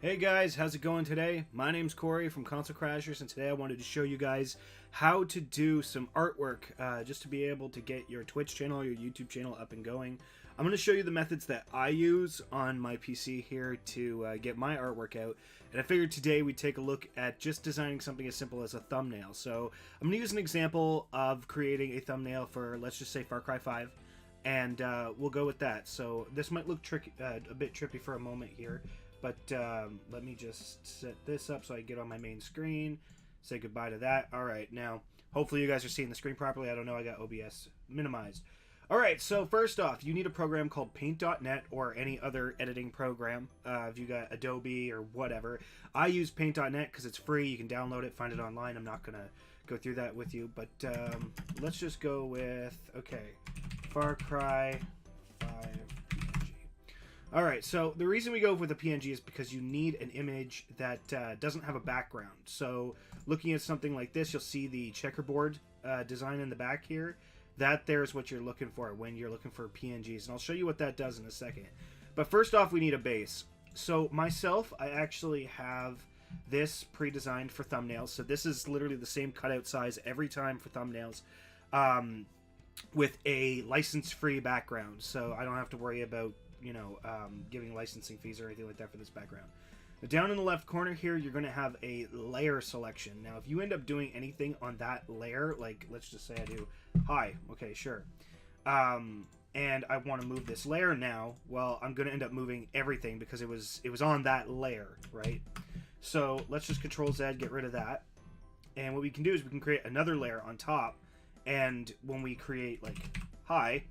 Hey guys, how's it going today? My name's Corey from Console Crashers, and today I wanted to show you guys how to do some artwork just to be able to get your Twitch channel, your YouTube channel up and going. I'm going to show you the methods that I use on my PC here to get my artwork out, and I figured today we'd take a look at just designing something as simple as a thumbnail. So I'm going to use an example of creating a thumbnail for, let's just say, Far Cry 5. And we'll go with that. So this might look tricky, a bit trippy for a moment here. But let me just set this up so I get on my main screen. Say goodbye to that. Alright, now, hopefully you guys are seeing the screen properly. I don't know, I got OBS minimized. Alright, so first off, you need a program called Paint.net or any other editing program. If you got Adobe or whatever. I use Paint.net because it's free. You can download it, find it online. I'm not going to go through that with you. But let's just go with, okay, Far Cry 5. Alright, so the reason we go with a PNG is because you need an image that doesn't have a background. So looking at something like this, you'll see the checkerboard design in the back here. That there's what you're looking for when you're looking for PNGs. And I'll show you what that does in a second. But first off, we need a base. So myself, I actually have this pre-designed for thumbnails. So this is literally the same cutout size every time for thumbnails. With a license-free background. So I don't have to worry about giving licensing fees or anything like that for this background. Now, down in the left corner here, you're going to have a layer selection. Now, if you end up doing anything on that layer, like let's just say I do hi, okay, sure, and I want to move this layer now, well, I'm going to end up moving everything because it was on that layer, right? So let's just Control Z, get rid of that, and what we can do is we can create another layer on top, and when we create like hi,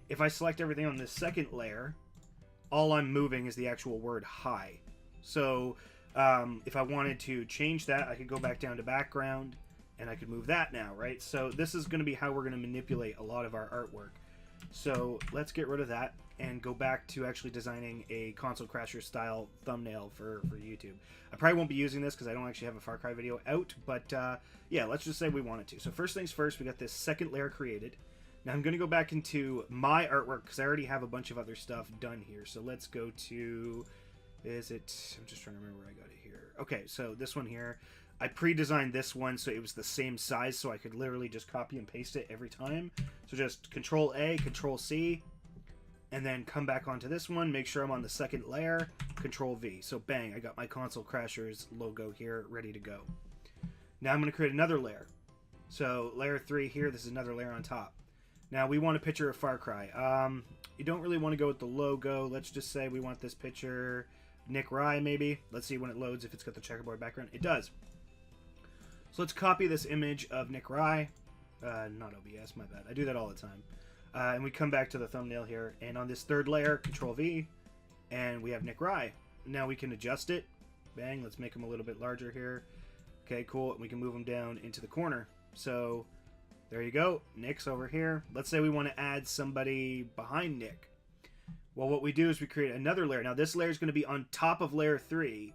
if I select everything on this second layer, all I'm moving is the actual word hi. So if I wanted to change that, I could go back down to background and I could move that now, right? So this is going to be how we're going to manipulate a lot of our artwork. So let's get rid of that and go back to actually designing a Console Crasher style thumbnail for YouTube. I probably won't be using this because I don't actually have a Far Cry video out, but yeah, let's just say we wanted to. So first things first, we got this second layer created. Now I'm going to go back into my artwork because I already have a bunch of other stuff done here. So let's go to, I'm just trying to remember where I got it here. Okay, so this one here, I pre-designed this one so it was the same size so I could literally just copy and paste it every time. So just Control A, Control C, and then come back onto this one, make sure I'm on the second layer, Control V. So bang, I got my Console Crashers logo here ready to go. Now I'm going to create another layer. So layer 3 here, this is another layer on top. Now, we want a picture of Far Cry. You don't really want to go with the logo. Let's just say we want this picture, Nick Rye, maybe. Let's see when it loads if it's got the checkerboard background. It does. So let's copy this image of Nick Rye. Not OBS, my bad. I do that all the time. And we come back to the thumbnail here. And on this third layer, Control V, and we have Nick Rye. Now we can adjust it. Bang, let's make him a little bit larger here. Okay, cool. And we can move him down into the corner. So there you go. Nick's over here. Let's say we want to add somebody behind Nick. Well, what we do is we create another layer. Now, this layer is going to be on top of layer 3.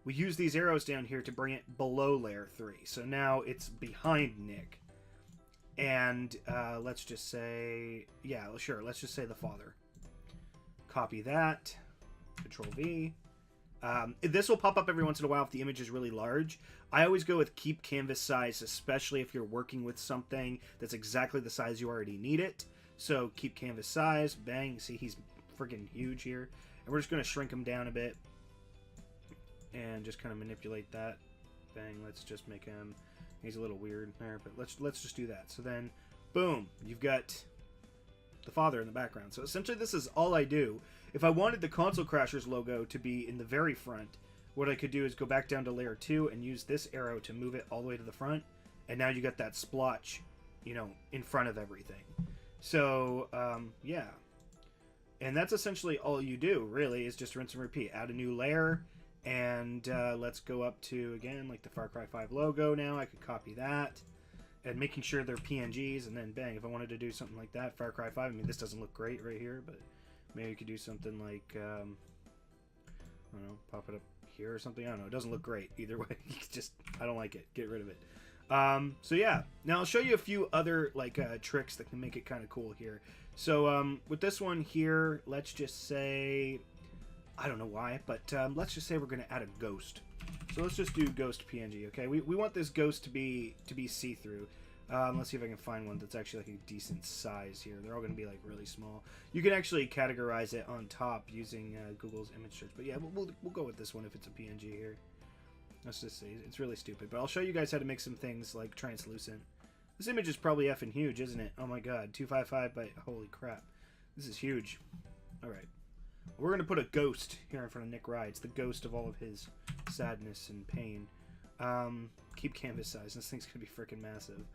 We use these arrows down here to bring it below layer 3. So now it's behind Nick. And let's just say, yeah, sure. Let's just say the father. Copy that. Control V. This will pop up every once in a while if the image is really large. I always go with keep canvas size, especially if you're working with something that's exactly the size you already need it. So keep canvas size, bang, see he's freaking huge here. And we're just going to shrink him down a bit and just kind of manipulate that. Bang, let's just make him, he's a little weird there, but let's just do that. So then, boom, you've got the father in the background. So essentially this is all I do. If I wanted the Console Crashers logo to be in the very front, what I could do is go back down to layer 2 and use this arrow to move it all the way to the front. And now you got that splotch, in front of everything. So, yeah. And that's essentially all you do, really, is just rinse and repeat. Add a new layer, and let's go up to, again, like the Far Cry 5 logo now. I could copy that. And making sure they're PNGs, and then bang, if I wanted to do something like that, Far Cry 5, I mean, this doesn't look great right here, but maybe you could do something like, I don't know, pop it up here or something. I don't know. It doesn't look great either way. Just, I don't like it. Get rid of it. So yeah. Now I'll show you a few other tricks that can make it kind of cool here. So with this one here, let's just say I don't know why, but let's just say we're going to add a ghost. So let's just do ghost PNG, okay? We want this ghost to be see-through. Let's see if I can find one that's actually like a decent size here. They're all going to be like really small. You can actually categorize it on top using Google's image search. But yeah, we'll go with this one if it's a PNG here. Let's just see. It's really stupid. But I'll show you guys how to make some things like translucent. This image is probably effing huge, isn't it? Oh my god. 255 by... Holy crap. This is huge. Alright. We're going to put a ghost here in front of Nick Rye. It's the ghost of all of his sadness and pain. Keep canvas size. This thing's going to be freaking massive.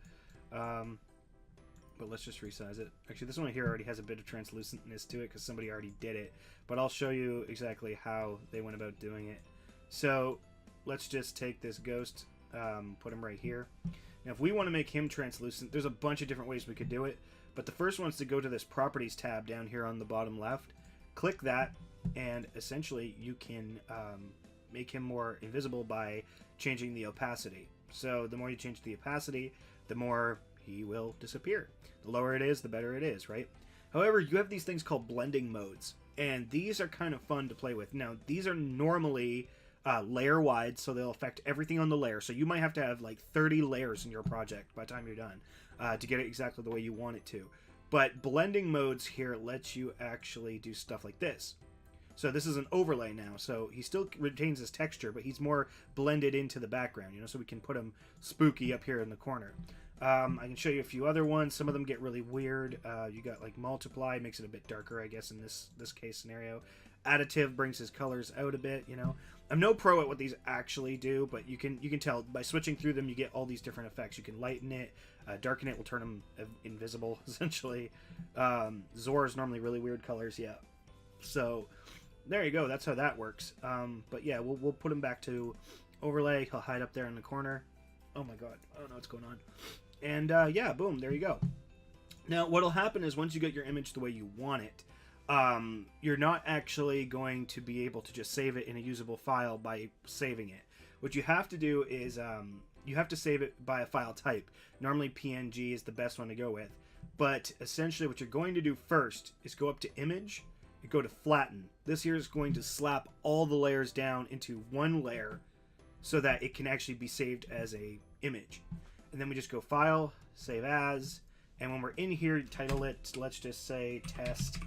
But let's just resize it. Actually, this one here already has a bit of translucentness to it because somebody already did it. But I'll show you exactly how they went about doing it. So, let's just take this ghost, put him right here. Now, if we want to make him translucent, there's a bunch of different ways we could do it. But the first one is to go to this Properties tab down here on the bottom left. Click that, and essentially you can make him more invisible by changing the opacity. So the more you change the opacity, the more he will disappear. The lower it is, the better it is, right? However, you have these things called blending modes, and these are kind of fun to play with. Now, these are normally layer wide, so they'll affect everything on the layer. So you might have to have like 30 layers in your project by the time you're done to get it exactly the way you want it to. But blending modes here lets you actually do stuff like this. So this is an overlay now, so he still retains his texture, but he's more blended into the background, you know, so we can put him spooky up here in the corner. I can show you a few other ones. Some of them get really weird. You got like multiply, makes it a bit darker, I guess, in this case scenario. Additive brings his colors out a bit, you know. I'm no pro at what these actually do, but you can tell by switching through them, you get all these different effects. You can lighten it, darken it will turn them invisible, essentially. Zor is normally really weird colors, yeah. So there you go. That's how that works. But yeah, we'll put him back to overlay. He'll hide up there in the corner. Oh my god, I don't know what's going on. And yeah, boom, there you go. Now, what'll happen is once you get your image the way you want it, you're not actually going to be able to just save it in a usable file by saving it. What you have to do is you have to save it by a file type. Normally PNG is the best one to go with. But essentially what you're going to do first is go up to Image and go to Flatten. This here is going to slap all the layers down into one layer so that it can actually be saved as a image. And then we just go File, Save As, and when we're in here, title it, let's just say Test.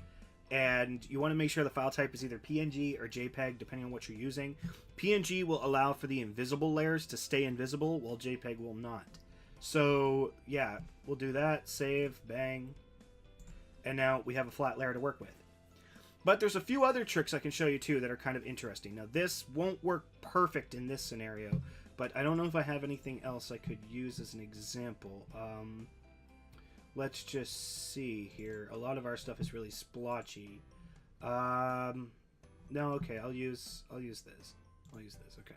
And you want to make sure the file type is either PNG or JPEG, depending on what you're using. PNG will allow for the invisible layers to stay invisible, while JPEG will not. So, yeah, we'll do that. Save, bang. And now we have a flat layer to work with. But there's a few other tricks I can show you, too, that are kind of interesting. Now, this won't work perfect in this scenario, but I don't know if I have anything else I could use as an example. Let's just see here. A lot of our stuff is really splotchy. No, okay, I'll use this. Okay.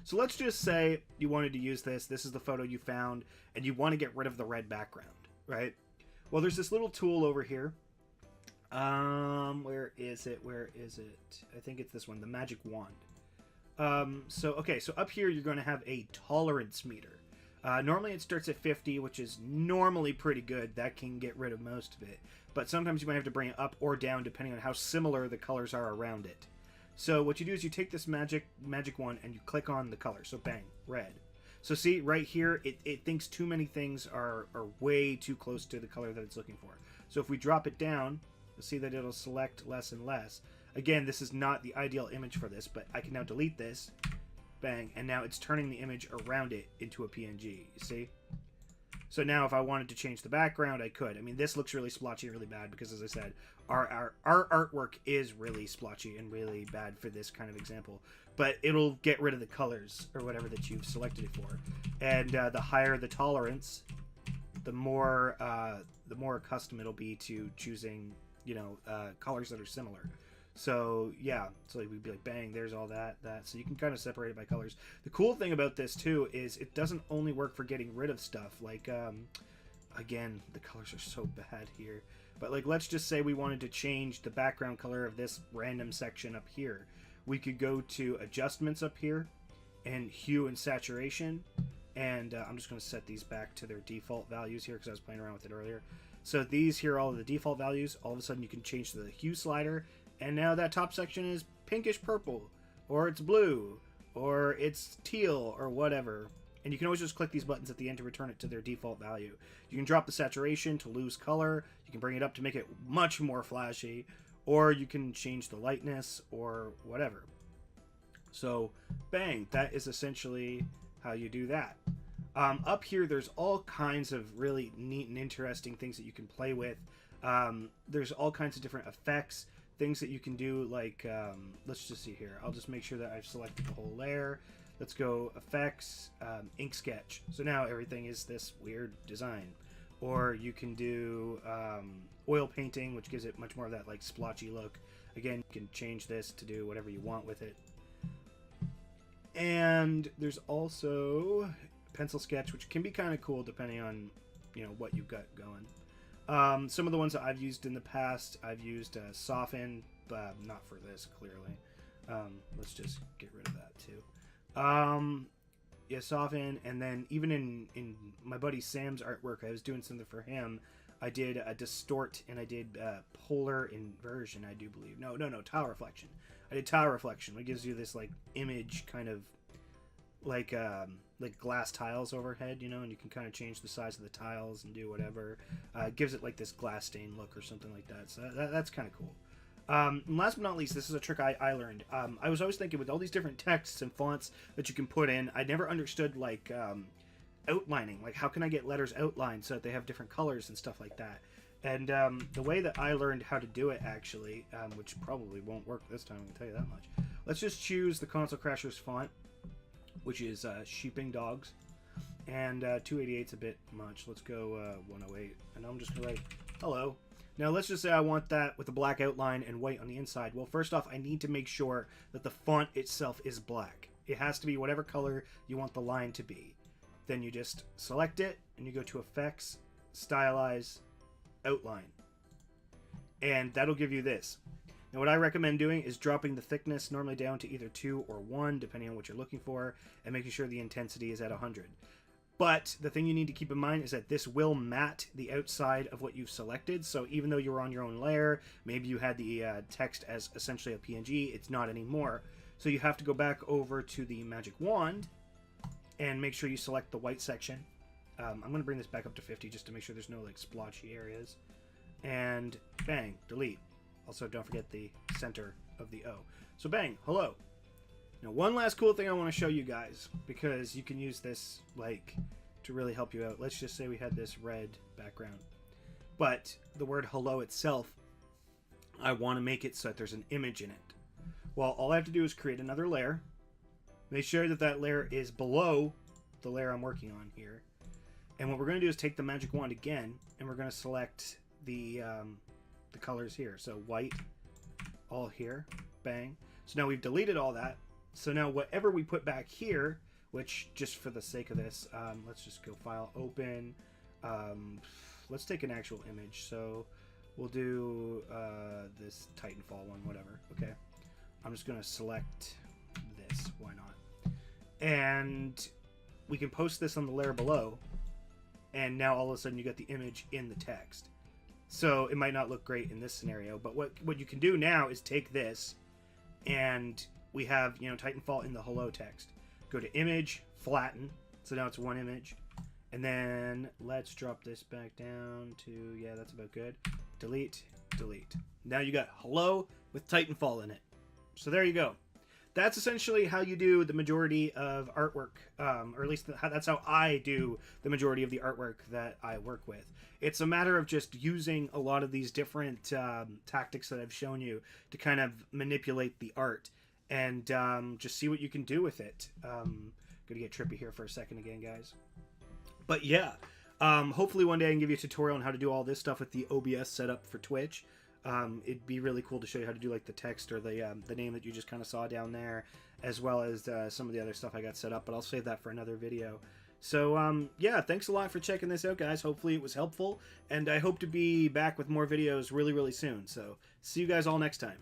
So let's just say you wanted to use this. This is the photo you found, and you want to get rid of the red background, right? Well, there's this little tool over here. Where is it? I think it's this one, the magic wand. So up here you're going to have a tolerance meter. Normally it starts at 50, which is normally pretty good. That can get rid of most of it. But sometimes you might have to bring it up or down depending on how similar the colors are around it. So what you do is you take this magic wand and you click on the color. So bang, red. So see, right here, it thinks too many things are way too close to the color that it's looking for. So if we drop it down, you'll see that it'll select less and less. Again, this is not the ideal image for this, but I can now delete this. Bang, and now it's turning the image around it into a PNG, you see? So now if I wanted to change the background, I could. I mean, this looks really splotchy and really bad because, as I said, our artwork is really splotchy and really bad for this kind of example. But it'll get rid of the colors or whatever that you've selected it for. And the higher the tolerance, the more accustomed it'll be to choosing, you know, colors that are similar. So yeah, so we'd be like, bang, there's all that. So you can kind of separate it by colors. The cool thing about this too is it doesn't only work for getting rid of stuff. Like, again, the colors are so bad here. But like, let's just say we wanted to change the background color of this random section up here. We could go to Adjustments up here and Hue and Saturation. And I'm just going to set these back to their default values here because I was playing around with it earlier. So these here are all of the default values. All of a sudden you can change the hue slider. And now that top section is pinkish purple, or it's blue, or it's teal, or whatever. And you can always just click these buttons at the end to return it to their default value. You can drop the saturation to lose color. You can bring it up to make it much more flashy. Or you can change the lightness or whatever. So, bang, that is essentially how you do that. Up here, there's all kinds of really neat and interesting things that you can play with. There's all kinds of different effects, things that you can do, like, let's just see here. I'll just make sure that I've selected the whole layer. Let's go effects, ink sketch. So now everything is this weird design. Or you can do oil painting, which gives it much more of that like splotchy look. Again, you can change this to do whatever you want with it. And there's also pencil sketch, which can be kind of cool depending on, you know, what you've got going. Some of the ones that I've used in the past, I've used soften, but not for this, clearly. Let's just get rid of that too. Yeah, soften, and then even in my buddy Sam's artwork, I was doing something for him. I did a distort, and I did polar inversion, I do believe. No, tile reflection. I did tile reflection, which gives you this like image kind of like glass tiles overhead, you know, and you can kind of change the size of the tiles and do whatever. It gives it like this glass stain look or something like that. So that's kind of cool. And last but not least, this is a trick I learned. I was always thinking with all these different texts and fonts that you can put in, I never understood like outlining. Like, how can I get letters outlined so that they have different colors and stuff like that? And the way that I learned how to do it, actually, which probably won't work this time, I can tell you that much. Let's just choose the Console Crashers font, which is Sheeping Dogs. And 288 is a bit much. Let's go 108. And I'm just going to write, hello. Now, let's just say I want that with a black outline and white on the inside. Well, first off, I need to make sure that the font itself is black. It has to be whatever color you want the line to be. Then you just select it, and you go to Effects, Stylize, Outline. And that'll give you this. Now, what I recommend doing is dropping the thickness normally down to either 2 or 1, depending on what you're looking for, and making sure the intensity is at 100. But the thing you need to keep in mind is that this will matte the outside of what you've selected. So even though you were on your own layer, maybe you had the text as essentially a PNG, it's not anymore. So you have to go back over to the magic wand and make sure you select the white section. I'm going to bring this back up to 50 just to make sure there's no like splotchy areas. And bang, delete. Also, don't forget the center of the O. So bang, hello. Now, one last cool thing I want to show you guys, because you can use this like to really help you out. Let's just say we had this red background, but the word hello itself, I want to make it so that there's an image in it. Well, all I have to do is create another layer, make sure that that layer is below the layer I'm working on here, and what we're going to do is take the magic wand again, and we're going to select the colors here. So white, all here, bang. So now we've deleted all that. So now whatever we put back here, which just for the sake of this, let's just go File, Open. Let's take an actual image. So we'll do this Titanfall one, whatever. Okay. I'm just going to select this. Why not? And we can post this on the layer below. And now all of a sudden you got the image in the text. So it might not look great in this scenario, but what you can do now is take this, and we have, you know, Titanfall in the hello text. Go to Image, Flatten, so now it's one image, and then let's drop this back down to, yeah, that's about good. Delete, delete. Now you got hello with Titanfall in it. So there you go. That's essentially how you do the majority of artwork, or at least that's how I do the majority of the artwork that I work with. It's a matter of just using a lot of these different tactics that I've shown you to kind of manipulate the art and just see what you can do with it. Gonna get trippy here for a second again, guys. But yeah, hopefully one day I can give you a tutorial on how to do all this stuff with the OBS setup for Twitch. It'd be really cool to show you how to do like the text or the name that you just kind of saw down there, as well as some of the other stuff I got set up, but I'll save that for another video. So yeah, thanks a lot for checking this out, guys. Hopefully it was helpful, and I hope to be back with more videos really soon. So see you guys all next time.